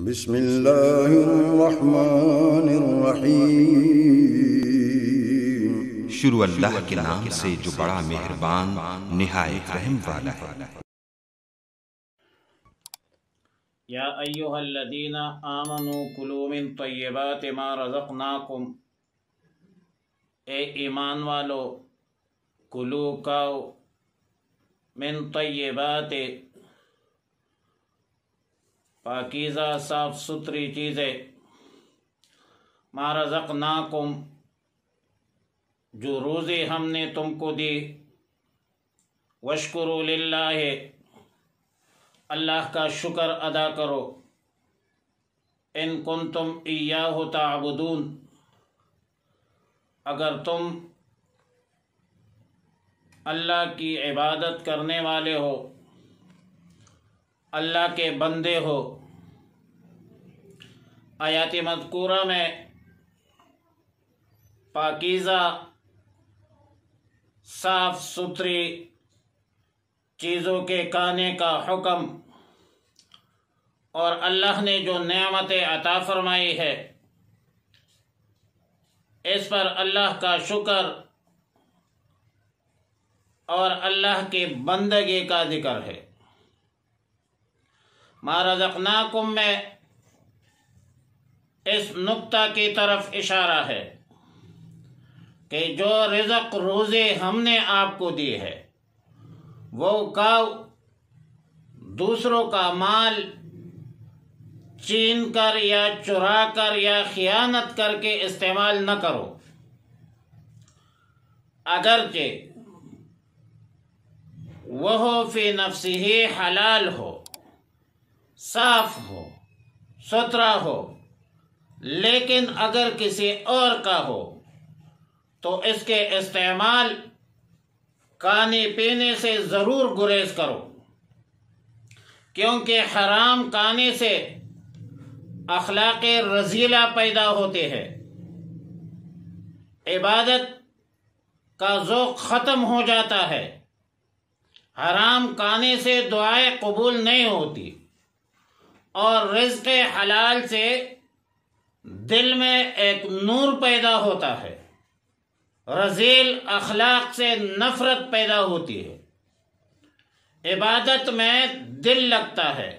بسم اللہ الرحمن الرحیم۔ شروع اللہ کے نام سے جو بڑا مہربان نہایت رحم والا ہے۔ یا ایہا الذین آمنوا کلوا من طیبات ما رزقناکم، اے ایمان والو کلو کھاؤ من طیبات پاکیزہ صاف ستھری چیزیں، ما رزقناکم جو روزی ہم نے تم کو دی، واشکروا للہ اللہ کا شکر ادا کرو، ان کنتم ایاہ تعبدون اگر تم اللہ کی عبادت کرنے والے ہو، اللہ کے بندے ہو۔ آیات مذکورہ میں پاکیزہ صاف ستھری چیزوں کے کھانے کا حکم اور اللہ نے جو نعمتیں عطا فرمائی ہے اس پر اللہ کا شکر اور اللہ کی بندگی کا ذکر ہے۔ ما رزقناکم میں اس نقطہ کی طرف اشارہ ہے کہ جو رزق روزی ہم نے آپ کو دی ہے وہ کھاؤ، دوسروں کا مال چھین کر یا چرا کر یا خیانت کر کے استعمال نہ کرو، اگرچہ وہ فی نفسہ حلال ہو، صاف ہو، ستھرا ہو، لیکن اگر کسی اور کا ہو تو اس کے استعمال کھانے پینے سے ضرور گریز کرو، کیونکہ حرام کھانے سے اخلاق رذیلہ پیدا ہوتے ہیں، عبادت کا ذوق ختم ہو جاتا ہے، حرام کھانے سے دعائیں قبول نہیں ہوتی، اور رزق حلال سے دل میں ایک نور پیدا ہوتا ہے، رذیل اخلاق سے نفرت پیدا ہوتی ہے، عبادت میں دل لگتا ہے،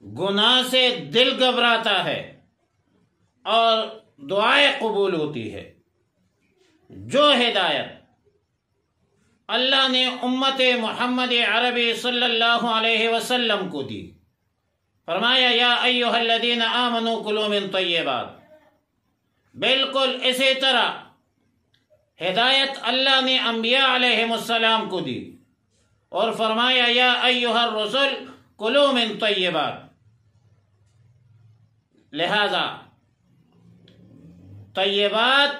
گناہ سے دل گھبراتا ہے اور دعائیں قبول ہوتی ہے۔ جو ہدایت اللہ نے امت محمد عربی صلی اللہ علیہ وسلم کو دی، فرمایا یا ایھا الذین آمنوا کلوا من طیبات، بالکل اسی طرح ہدایت اللہ نے انبیاء علیہم السلام کو دی اور فرمایا یا ایھا الرسل کلوا من طیبات۔ لہذا طیبات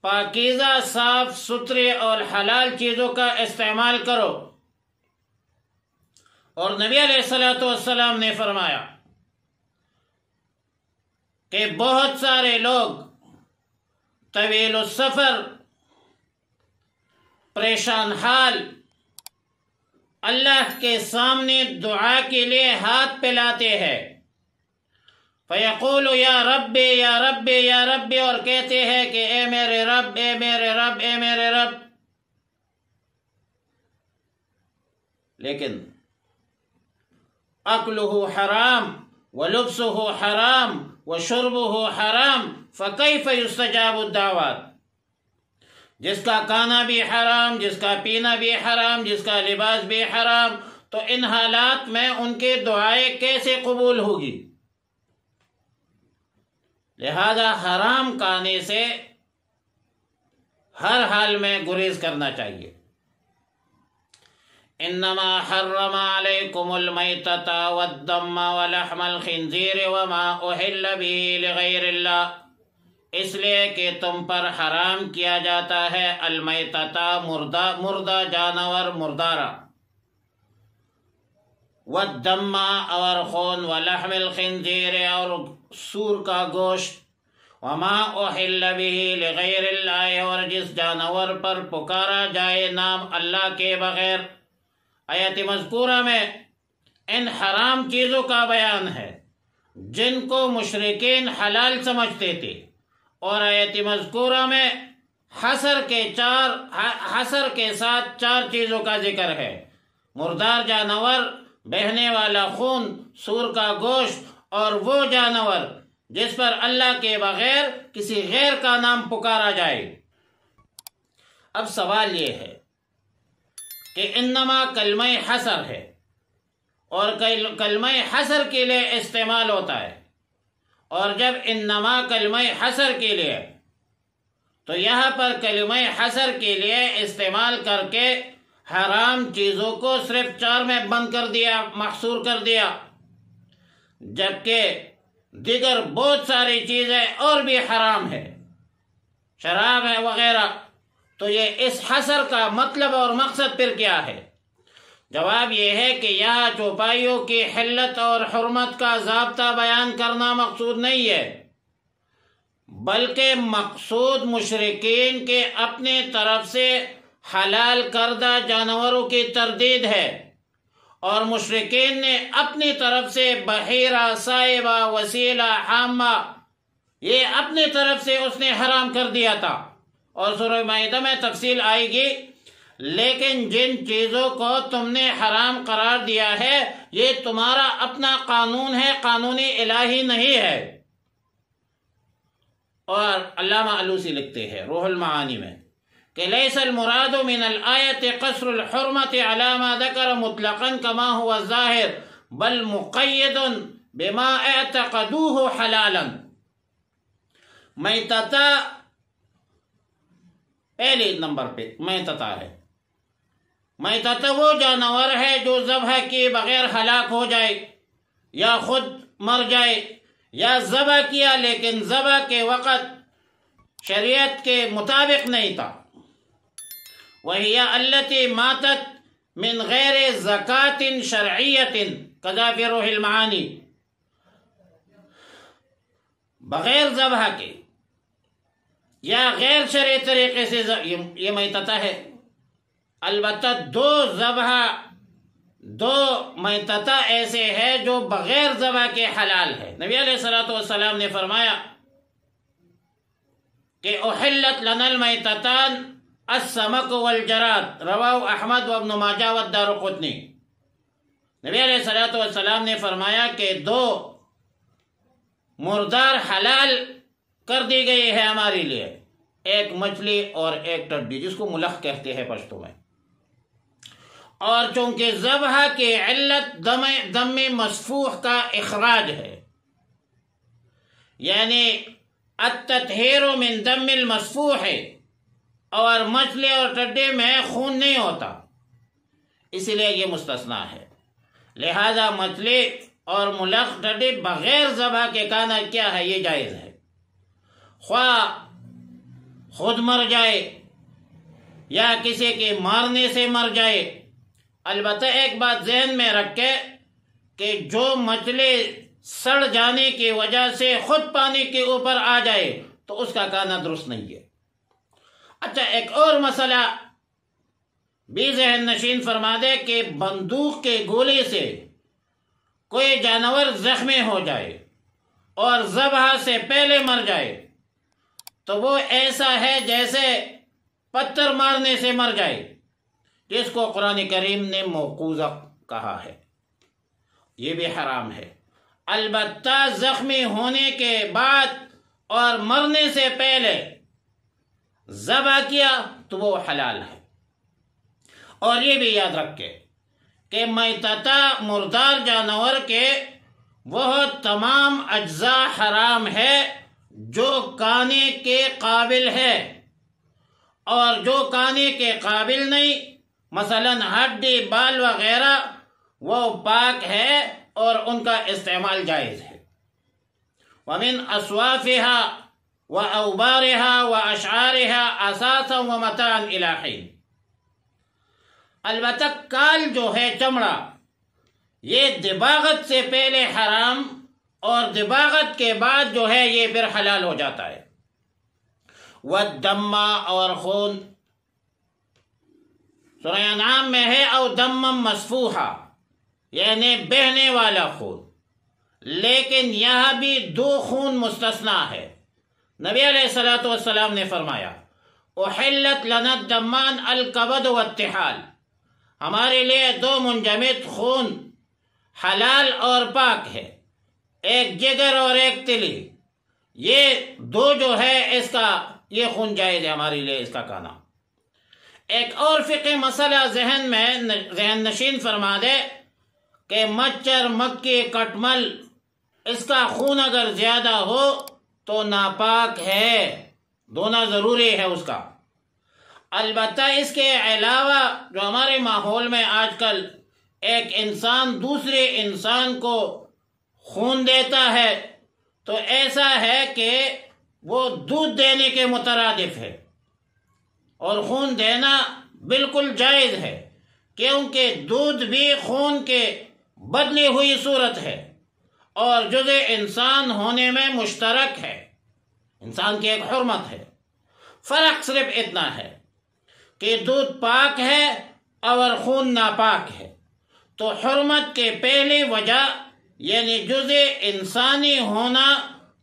پاکیزہ صاف ستھرے اور حلال چیزوں کا استعمال کرو، اور نبی علیہ الصلوۃ والسلام نے فرمایا کہ بہت سارے لوگ طویل السفر، پریشان حال، اللہ کے سامنے دعا کے لیے ہاتھ پھیلاتے ہیں، فیقول یا ربی یا ربی یا ربی، اور کہتے ہیں کہ اے میرے رب، اے میرے رب، اے میرے رب، لیکن اکلہ حرام ولبسہ حرام وشربہ حرام فکیف یستجاب الدعوات۔ جس کا کھانا بھی حرام، جس کا پینا بھی حرام، جس کا لباس بھی حرام، تو ان حالات میں ان کی دعائیں کیسے قبول ہوگی؟ لہذا حرام کھانے سے ہر حال میں گریز کرنا چاہیے۔ انما حرم علیکم المیتۃ والدم ولحم الخنزیر وما اہل به لغیر اللہ، اس لیے کہ تم پر حرام کیا جاتا ہے المیتۃ مردہ جانور، مردارہ، والدم اور خون، ولحم الخنزیر اور سور کا گوشت، وما اہل به لغیر اللہ اور جس جانور پر پکارا جائے نام اللہ کے بغیر۔ آیت مذکورہ میں ان حرام چیزوں کا بیان ہے جن کو مشرکین حلال سمجھتے تھے، اور آیت مذکورہ میں حصر کے ساتھ 4 چیزوں کا ذکر ہے: مردار جانور، بہنے والا خون، سور کا گوشت، اور وہ جانور جس پر اللہ کے بغیر کسی غیر کا نام پکارا جائے۔ اب سوال یہ ہے کہ انما کلمہ حصر ہے، اور کلمہ حصر کے لیے استعمال ہوتا ہے، اور جب انما کلمہ حصر کے لیے تو یہاں پر کلمہ حصر کے لیے استعمال کر کے حرام چیزوں کو صرف 4 میں بند کر دیا، محصور کر دیا، جبکہ دیگر بہت ساری چیزیں اور بھی حرام ہے، شراب ہے وغیرہ۔ تو یہ اس حصر کا مطلب اور مقصد پھر کیا ہے؟ جواب یہ ہے کہ یہاں چوپائیوں کی حلت اور حرمت کا ضابطہ بیان کرنا مقصود نہیں ہے، بلکہ مقصود مشرکین کے اپنے طرف سے حلال کردہ جانوروں کی تردید ہے، اور مشرکین نے اپنی طرف سے بحیرہ، سائبہ، وسیلہ، حامہ، یہ اپنی طرف سے اس نے حرام کر دیا تھا، اور سورہ مائدہ میں تفصیل آئے گی۔ لیکن جن چیزوں کو تم نے حرام قرار دیا ہے یہ تمہارا اپنا قانون ہے، قانونی الہی نہیں ہے۔ اور علامہ علوسی لکھتے ہیں روح المعانی میں کہ لیس المراد من الآیت قصر الحرمت علی ما ذکر مطلقا کما هو الظاہر بل مقید بما اعتقدوه حلالا۔ میتتا پہلے نمبر پہ میتتا ہے، میتتا وہ جانور ہے جو ذبح کیے بغیر ہلاک ہو جائے یا خود مر جائے، یا ذبح کیا لیکن ذبح کے وقت شریعت کے مطابق نہیں تھا۔ وہی التی ماتت من غیر زکات شرعیت کذا فی روح المعانی، بغیر ذبح کے یا غیر شرعی طریقے سے یہ میتتا ہے۔ البتہ دو میتتا ایسے ہیں جو بغیر ذبح کے حلال ہے۔ نبی علیہ الصلوۃ والسلام نے فرمایا کہ احلت لنا المیتتان السمک والجراد، رواہ احمد وابن ماجہ والدارقطنی۔ نبی علیہ الصلوۃ والسلام نے فرمایا کہ 2 مردار حلال کر دی گئی ہے ہمارے لیے، ایک مچھلی اور ایک ٹڈی، جس کو ملخ کہتے ہیں پشتو میں۔ اور چونکہ ذبح کی علت دم مسفوح کا اخراج ہے، یعنی التطہیر من دم المسفوح ہے، اور مچھلی اور ٹڈی میں خون نہیں ہوتا، اسی لیے یہ مستثنا ہے۔ لہذا مچھلی اور ملخ ٹڈی بغیر ذبح کے کھانا کیا ہے، یہ جائز ہے، خواہ خود مر جائے یا کسی کے مارنے سے مر جائے۔ البتہ ایک بات ذہن میں رکھے کہ جو مچھلی سڑ جانے کی وجہ سے خود پانی کے اوپر آ جائے تو اس کا کھانا درست نہیں ہے۔ اچھا، ایک اور مسئلہ بھی ذہن نشین فرما دے کہ بندوق کے گولی سے کوئی جانور زخمی ہو جائے اور ذبح سے پہلے مر جائے تو وہ ایسا ہے جیسے پتھر مارنے سے مر جائے، جس کو قرآن کریم نے موقوذہ کہا ہے، یہ بھی حرام ہے۔ البتہ زخمی ہونے کے بعد اور مرنے سے پہلے ذبح کیا تو وہ حلال ہے۔ اور یہ بھی یاد رکھے کہ میتتا مردار جانور کے وہ تمام اجزاء حرام ہے جو کھانے کے قابل ہے، اور جو کھانے کے قابل نہیں، مثلا ہڈی، بال وغیرہ، وہ پاک ہے اور ان کا استعمال جائز ہے۔ ومن اصوافها واوبارها واشعارها اساسا ومتاعا الى حين۔ البتہ کال جو ہے، چمڑا، یہ دباغت سے پہلے حرام اور دباغت کے بعد جو ہے یہ پھر حلال ہو جاتا ہے۔ والدم، اور خون، سورہ انعام میں ہے او دم مسفوحا، یعنی بہنے والا خون، لیکن یہاں بھی دو خون مستثنا ہے۔ نبی علیہ الصلوۃ والسلام نے فرمایا احلت لنا الدمان الکبد والطحال، ہمارے لیے دو منجمد خون حلال اور پاک ہے، ایک جگر اور ایک تلی، یہ دو جو ہے اس کا یہ خون جائز ہے ہمارے لیے اس کا کھانا۔ ایک اور فقہ مسئلہ ذہن نشین فرما دے کہ مچھر، مکھی، کٹمل اس کا خون اگر زیادہ ہو تو ناپاک ہے، دھونا ضروری ہے اس کا۔ البتہ اس کے علاوہ جو ہمارے ماحول میں آج کل ایک انسان دوسرے انسان کو خون دیتا ہے تو ایسا ہے کہ وہ دودھ دینے کے مترادف ہے، اور خون دینا بالکل جائز ہے، کیونکہ دودھ بھی خون کے بدلی ہوئی صورت ہے اور جزء انسان ہونے میں مشترک ہے، انسان کی ایک حرمت ہے۔ فرق صرف اتنا ہے کہ دودھ پاک ہے اور خون ناپاک ہے، تو حرمت کے پہلی وجہ یعنی جزء انسانی ہونا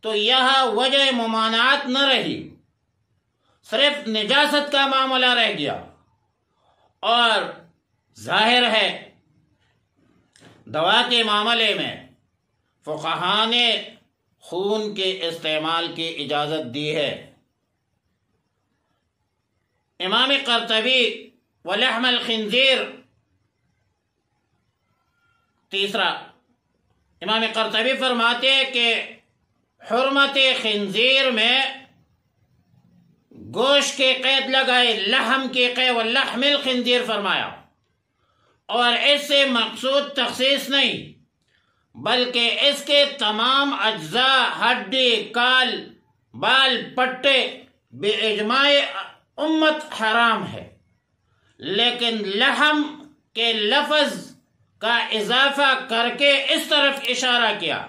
تو یہاں وجہ ممانعت نہ رہی، صرف نجاست کا معاملہ رہ گیا۔ اور ظاہر ہے دوا کے معاملے میں فقہاء نے خون کے استعمال کی اجازت دی ہے۔ امام قرطبی ولحم الخنزیر، تیسرا امام قرطبی فرماتے ہیں کہ حرمت خنزیر میں گوشت کے قید لگائے، لحم کے قید، ولحم الخنزیر فرمایا، اور اس سے مقصود تخصیص نہیں بلکہ اس کے تمام اجزاء، ہڈی، کال، بال، پٹے باجماع امت حرام ہے، لیکن لحم کے لفظ کا اضافہ کر کے اس طرف اشارہ کیا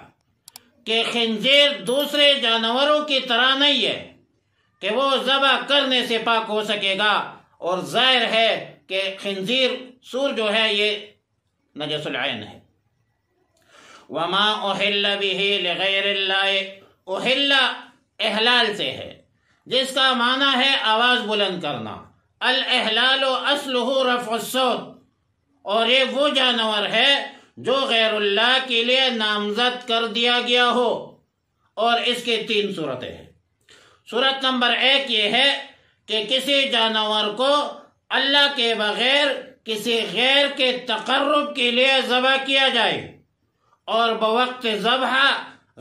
کہ خنزیر دوسرے جانوروں کی طرح نہیں ہے کہ وہ ذبح کرنے سے پاک ہو سکے گا، اور ظاہر ہے کہ خنزیر سور جو ہے یہ نجس العین ہے۔ وما احل به لغیر اللہ، احل احلال سے ہے جس کا معنی ہے آواز بلند کرنا، الاحلال اصلہ رفع الصوت، اور یہ وہ جانور ہے جو غیر اللہ کے لیے نامزد کر دیا گیا ہو، اور اس کے تین صورتیں ہیں۔ صورت نمبر 1 یہ ہے کہ کسی جانور کو اللہ کے بغیر کسی غیر کے تقرب کے لیے ذبح کیا جائے اور بوقت ذبح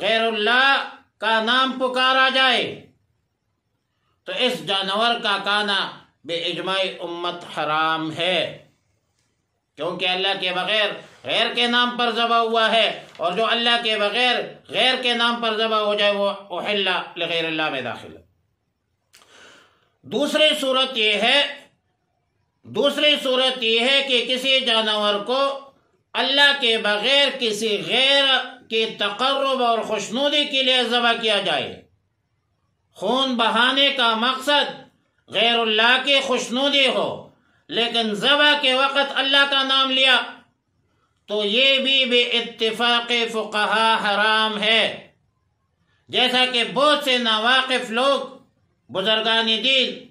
غیر اللہ کا نام پکارا جائے تو اس جانور کا کھانا بے اجماع امت حرام ہے، کیونکہ اللہ کے بغیر غیر کے نام پر ذبح ہوا ہے، اور جو اللہ کے بغیر غیر کے نام پر ذبح ہو جائے وہ احل لغیر اللہ میں داخل ہے۔ دوسری صورت یہ ہے کہ کسی جانور کو اللہ کے بغیر کسی غیر کے تقرب اور خوشنودی کے لیے ذبح کیا جائے، خون بہانے کا مقصد غیر اللہ کی خوشنودی ہو لیکن ذبح کے وقت اللہ کا نام لیا تو یہ بھی بے اتفاق فقہا حرام ہے، جیسا کہ بہت سے ناواقف لوگ بزرگان دین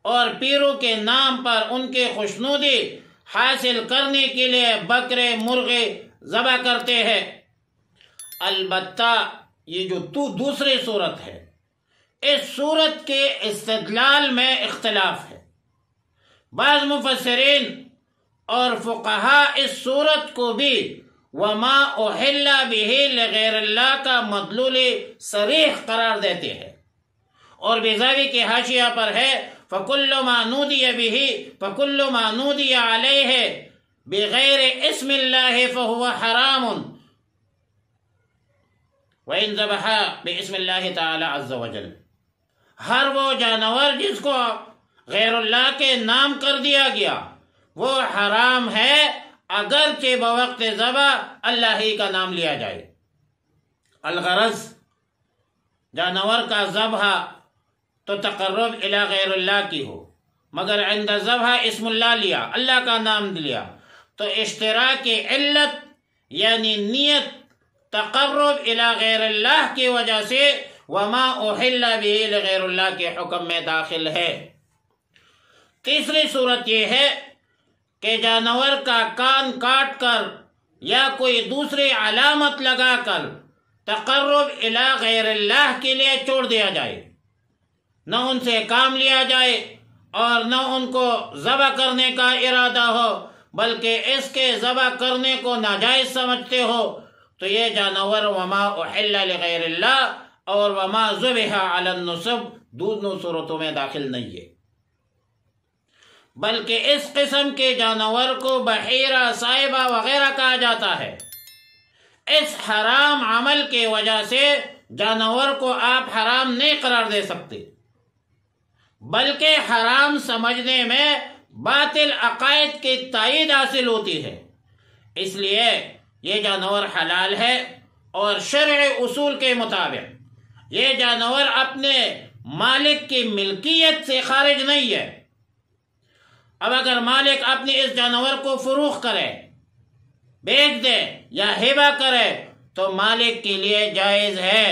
اور پیروں کے نام پر ان کے خوشنودی حاصل کرنے کے لیے بکرے، مرغے ذبح کرتے ہیں۔ البتہ یہ جو دوسری صورت ہے، اس صورت کے استدلال میں اختلاف ہے۔ بعض مفسرین اور فقہاء اس صورت کو بھی وما احل به لغیر اللہ کا مدلول صریح قرار دیتے ہیں، اور بیضاوی کے حاشیہ پر ہے فَكُلُّ مَا نُودِيَ بِهِ فَكُلُّ مَا نُودِيَ عَلَيْهِ بِغَيْرِ اسم اللَّهِ فَهُوَ حَرَامٌ وَإِن ذَبَحَ بِاسْمِ اللَّهِ تَعَالَى عَزَّ وَجَلَّ، ہر وہ جانور جس کو غیر اللہ کے نام کر دیا گیا وہ حرام ہے اگرچہ بوقت ذبح اللہ ہی کا نام لیا جائے۔ الغرض جانور کا ذبح تو تقرب الی غیر اللہ کی ہو، مگر عند ذبح اسم اللہ لیا، اللہ کا نام لیا، تو اشتراک علت یعنی نیت تقرب الی غیر اللہ کی وجہ سے وما احل به لغیر اللہ کے حکم میں داخل ہے۔ تیسری صورت یہ ہے کہ جانور کا کان کاٹ کر یا کوئی دوسری علامت لگا کر تقرب الی غیر اللہ کے لیے چھوڑ دیا جائے، نہ ان سے کام لیا جائے اور نہ ان کو ذبح کرنے کا ارادہ ہو، بلکہ اس کے ذبح کرنے کو ناجائز سمجھتے ہو، تو یہ جانور وما احل لغیر اللہ اور وما ذبح علی النصب دونوں صورتوں میں داخل نہیں ہے، بلکہ اس قسم کے جانور کو بحیرہ، صائبہ وغیرہ کہا جاتا ہے۔ اس حرام عمل کی وجہ سے جانور کو آپ حرام نہیں قرار دے سکتے، بلکہ حرام سمجھنے میں باطل عقائد کی تائید حاصل ہوتی ہے، اس لیے یہ جانور حلال ہے اور شرع اصول کے مطابق یہ جانور اپنے مالک کی ملکیت سے خارج نہیں ہے۔ اب اگر مالک اپنے اس جانور کو فروخت کرے، بیچ دے یا ہبہ کرے تو مالک کے لیے جائز ہے،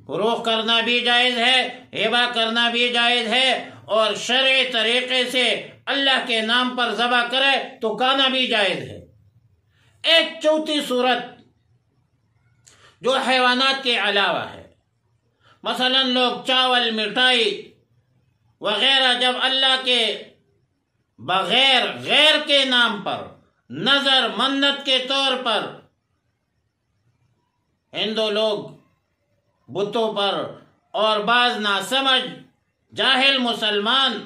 فروخت کرنا بھی جائز ہے، ہبہ کرنا بھی جائز ہے، اور شرعی طریقے سے اللہ کے نام پر ذبح کرے تو کھانا بھی جائز ہے۔ ایک چوتھی صورت جو حیوانات کے علاوہ ہے، مثلا لوگ چاول، مٹھائی وغیرہ جب اللہ کے بغیر غیر کے نام پر نظر منت کے طور پر ہندو لوگ بتوں پر اور بعض ناسمجھ جاہل مسلمان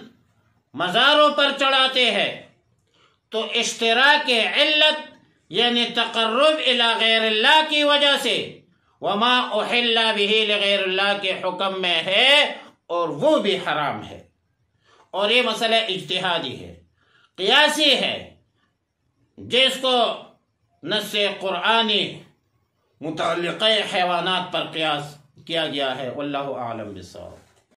مزاروں پر چڑھاتے ہیں، تو اشتراک علت یعنی تقرب الی غیر اللہ کی وجہ سے وما احل به لغیر اللہ کے حکم میں ہے اور وہ بھی حرام ہے، اور یہ مسئلہ اجتہادی ہے، قیاسی ہے، جس کو نص قرآنی متعلقہ حیوانات پر قیاس کیا گیا ہے۔ واللہ اعلم بالصواب۔